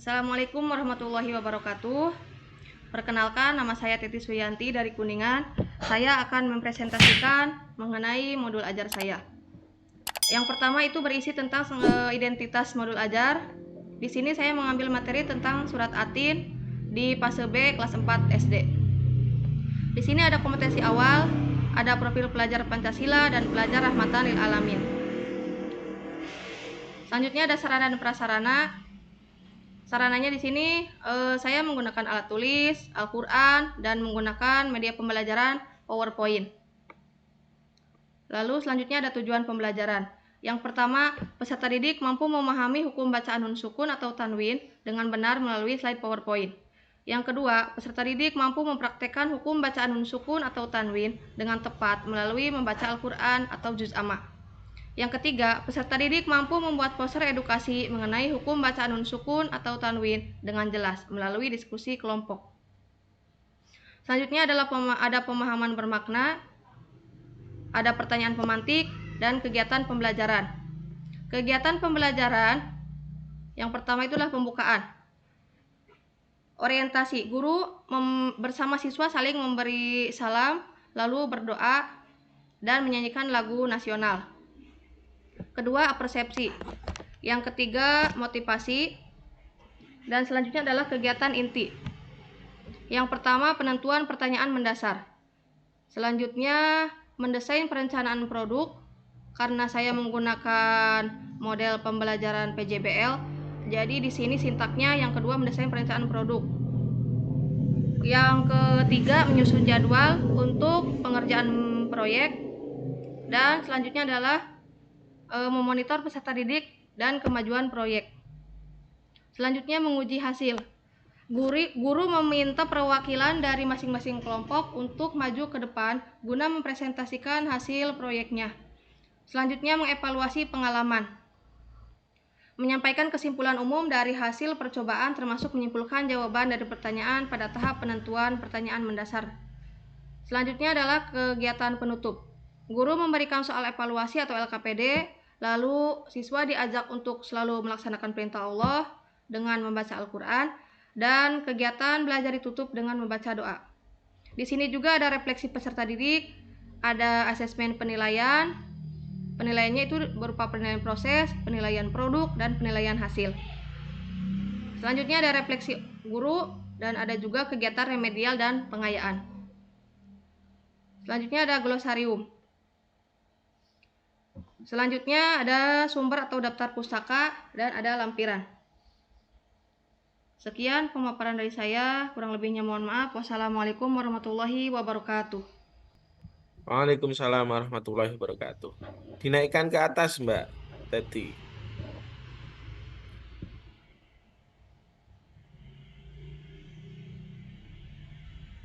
Assalamualaikum warahmatullahi wabarakatuh. Perkenalkan, nama saya Titi Suyanti dari Kuningan. Saya akan mempresentasikan mengenai modul ajar saya. Yang pertama itu berisi tentang identitas modul ajar. Di sini saya mengambil materi tentang surat Atin di fase B kelas 4 SD. Di sini ada kompetensi awal, ada profil pelajar Pancasila dan pelajar rahmatan lil alamin. Selanjutnya ada sarana dan prasarana. Sarananya di sini saya menggunakan alat tulis, Al-Quran, dan menggunakan media pembelajaran PowerPoint. Lalu selanjutnya ada tujuan pembelajaran. Yang pertama, peserta didik mampu memahami hukum bacaan nun sukun atau tanwin dengan benar melalui slide PowerPoint. Yang kedua, peserta didik mampu mempraktekkan hukum bacaan nun sukun atau tanwin dengan tepat melalui membaca Al-Quran atau juz amma. Yang ketiga, peserta didik mampu membuat poster edukasi mengenai hukum bacaan nun sukun atau tanwin dengan jelas melalui diskusi kelompok. Selanjutnya adalah ada pemahaman bermakna, ada pertanyaan pemantik, dan kegiatan pembelajaran. Kegiatan pembelajaran yang pertama itulah pembukaan. Orientasi, guru bersama siswa saling memberi salam, lalu berdoa, dan menyanyikan lagu nasional. Kedua, persepsi. Yang ketiga, motivasi. Dan selanjutnya adalah kegiatan inti. Yang pertama, penentuan pertanyaan mendasar. Selanjutnya, mendesain perencanaan produk. Karena saya menggunakan model pembelajaran PJBL, jadi di sini sintaknya yang kedua mendesain perencanaan produk. Yang ketiga, menyusun jadwal untuk pengerjaan proyek. Dan selanjutnya adalah memonitor peserta didik dan kemajuan proyek. Selanjutnya menguji hasil. Guru meminta perwakilan dari masing-masing kelompok untuk maju ke depan guna mempresentasikan hasil proyeknya. Selanjutnya mengevaluasi pengalaman. Menyampaikan kesimpulan umum dari hasil percobaan termasuk menyimpulkan jawaban dari pertanyaan pada tahap penentuan pertanyaan mendasar. Selanjutnya adalah kegiatan penutup. Guru memberikan soal evaluasi atau LKPD, lalu siswa diajak untuk selalu melaksanakan perintah Allah dengan membaca Al-Quran, dan kegiatan belajar ditutup dengan membaca doa. Di sini juga ada refleksi peserta didik, ada asesmen penilaian. Penilaiannya itu berupa penilaian proses, penilaian produk, dan penilaian hasil. Selanjutnya ada refleksi guru, dan ada juga kegiatan remedial dan pengayaan. Selanjutnya ada glosarium. Selanjutnya ada sumber atau daftar pustaka, dan ada lampiran. Sekian pemaparan dari saya, kurang lebihnya mohon maaf. Wassalamualaikum warahmatullahi wabarakatuh. Waalaikumsalam warahmatullahi wabarakatuh. Dinaikkan ke atas, Mbak Teti.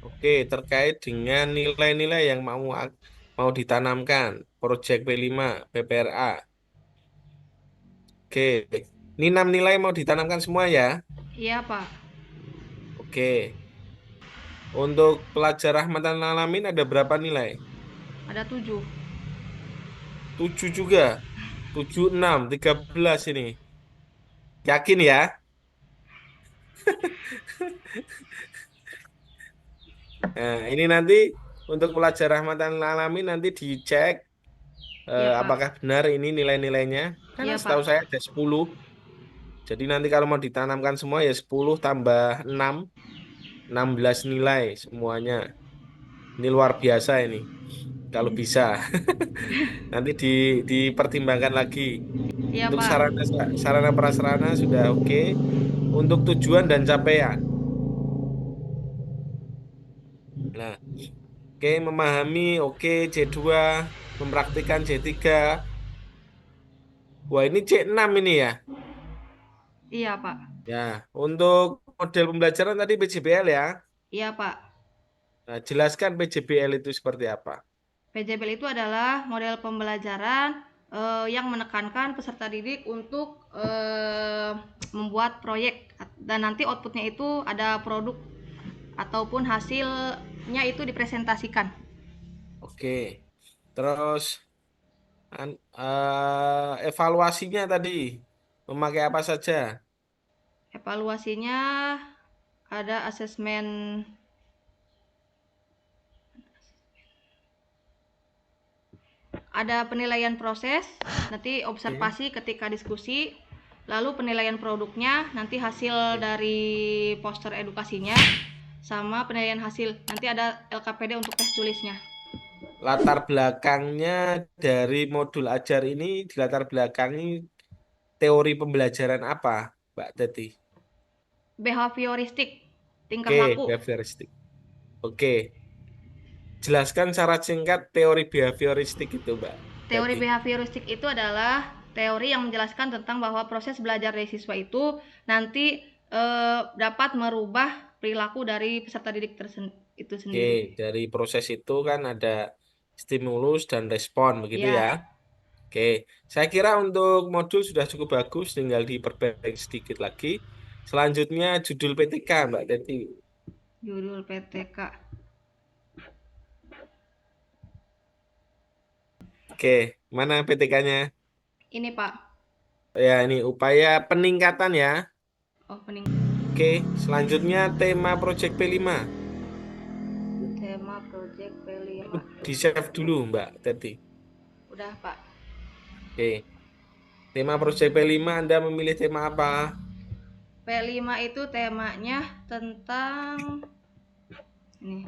Oke, terkait dengan nilai-nilai yang mau ditanamkan, Proyek P5, PPRA. Oke, ini 6 nilai mau ditanamkan semua ya. Iya, Pak. Oke, untuk pelajar rahmatan alamin ada berapa nilai? Ada 7. 7 juga. 7, 6, 13 ini. Yakin ya? Nah, ini nanti untuk pelajar rahmatan alamin nanti dicek Iya, Pak. apakah benar ini nilai-nilainya. Karena Iya, Pak. setahu saya ada 10. Jadi nanti kalau mau ditanamkan semua ya 10 tambah 6, 16 nilai semuanya. Ini luar biasa ini. Kalau bisa. Nanti dipertimbangkan lagi. Iya, Untuk Pak. sarana sarana prasarana sudah oke. Untuk tujuan dan capaian. Nah, oke memahami oke C2, mempraktikkan C3. Wah, ini C6 ini ya. Iya, Pak. Ya, untuk model pembelajaran tadi PJBL ya. Iya, Pak. Nah, jelaskan PJBL itu seperti apa. PJBL itu adalah model pembelajaran yang menekankan peserta didik untuk membuat proyek, dan nanti outputnya itu ada produk ataupun hasilnya itu dipresentasikan. Oke, terus evaluasinya tadi memakai apa saja? Evaluasinya ada asesmen, ada penilaian proses, nanti observasi ketika diskusi, lalu penilaian produknya, nanti hasil dari poster edukasinya, sama penilaian hasil. Nanti ada LKPD untuk tes tulisnya. Latar belakangnya dari modul ajar ini dilatar belakangi teori pembelajaran apa, Mbak Teti? Behavioristik, tingkah Oke, laku. behavioristik. Oke, jelaskan secara singkat teori behavioristik itu, Mbak Teori Teti. behavioristik itu adalah teori yang menjelaskan tentang bahwa proses belajar dari siswa itu nanti dapat merubah perilaku dari peserta didik itu Oke, sendiri. dari proses itu kan ada stimulus dan respon, begitu Ya, ya. Oke, saya kira untuk modul sudah cukup bagus, tinggal diperbaiki sedikit lagi. Selanjutnya judul PTK, Mbak Teti. judul PTK. Oke, mana PTK-nya? Ini Pak. Ya, ini upaya peningkatan ya. Opening Oke, selanjutnya tema Project P5. tema project P5. Di-save dulu, Mbak Teti. Udah Pak. Oke, tema Project P5 Anda memilih tema apa? P5 itu temanya tentang ini,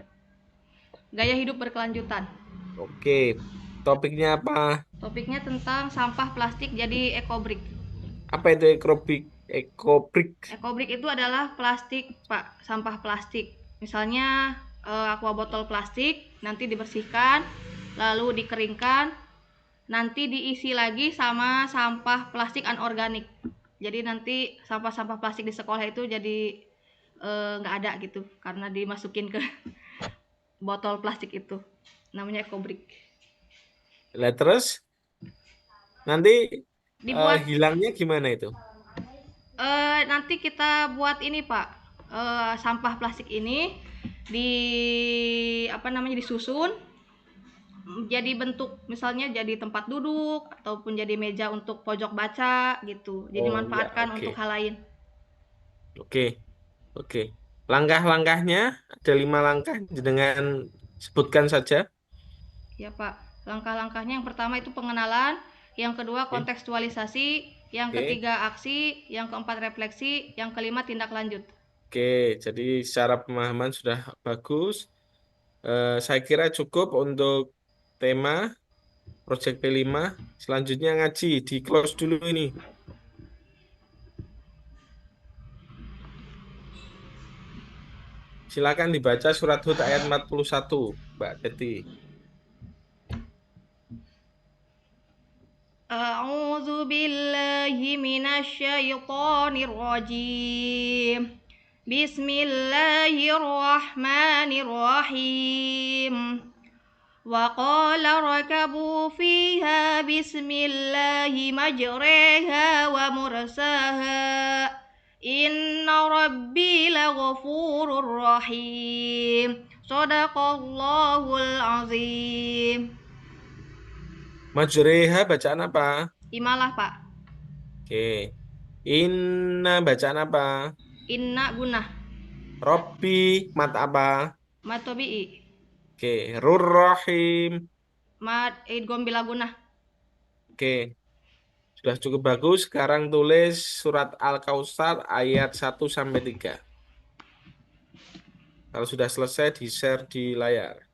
gaya hidup berkelanjutan. Oke, topiknya apa? Topiknya tentang sampah plastik jadi ekobrik. Apa itu ekrobik? Ekobrik. Ekobrik itu adalah plastik, Pak, sampah plastik. Misalnya aqua botol plastik nanti dibersihkan, lalu dikeringkan, nanti diisi lagi sama sampah plastik anorganik. Jadi nanti sampah-sampah plastik di sekolah itu jadi nggak ada gitu karena dimasukin ke botol plastik itu. Namanya ekobrik. Lah terus nanti Dibuat hilangnya gimana itu? nanti kita buat ini Pak, sampah plastik ini di apa namanya disusun jadi bentuk, misalnya jadi tempat duduk ataupun jadi meja untuk pojok baca gitu. Jadi Oh iya, manfaatkan oke. untuk hal lain. Oke, oke. Langkah-langkahnya ada 5 langkah, dengan sebutkan saja. Ya Pak. Langkah-langkahnya yang pertama itu pengenalan, yang kedua Oke, kontekstualisasi, yang oke, ketiga aksi, yang keempat refleksi, yang kelima tindak lanjut. oke. Jadi secara pemahaman sudah bagus. Saya kira cukup untuk tema Project P5. Selanjutnya ngaji, di close dulu ini. Silakan dibaca surat Hud ayat 41, Mbak Teti. A'udzu billahi minasyaitonir rajim. Bismillahirrahmanirrahim. Wa qala rakabu fiha bismillahi majreha wa mursaha. Inna rabbi laghafurur rahim. Shadaqallahul azim. Majreha bacaan apa? Imalah Pak. Oke. Inna bacaan apa? Inna gunah. Robbi mat apa? Matobi'i. Oke. Rurrahim. Mat idgham bila gunah. Oke. Sudah cukup bagus. Sekarang tulis surat Al-Kautsar ayat 1 sampai 3. Kalau sudah selesai, di-share di layar.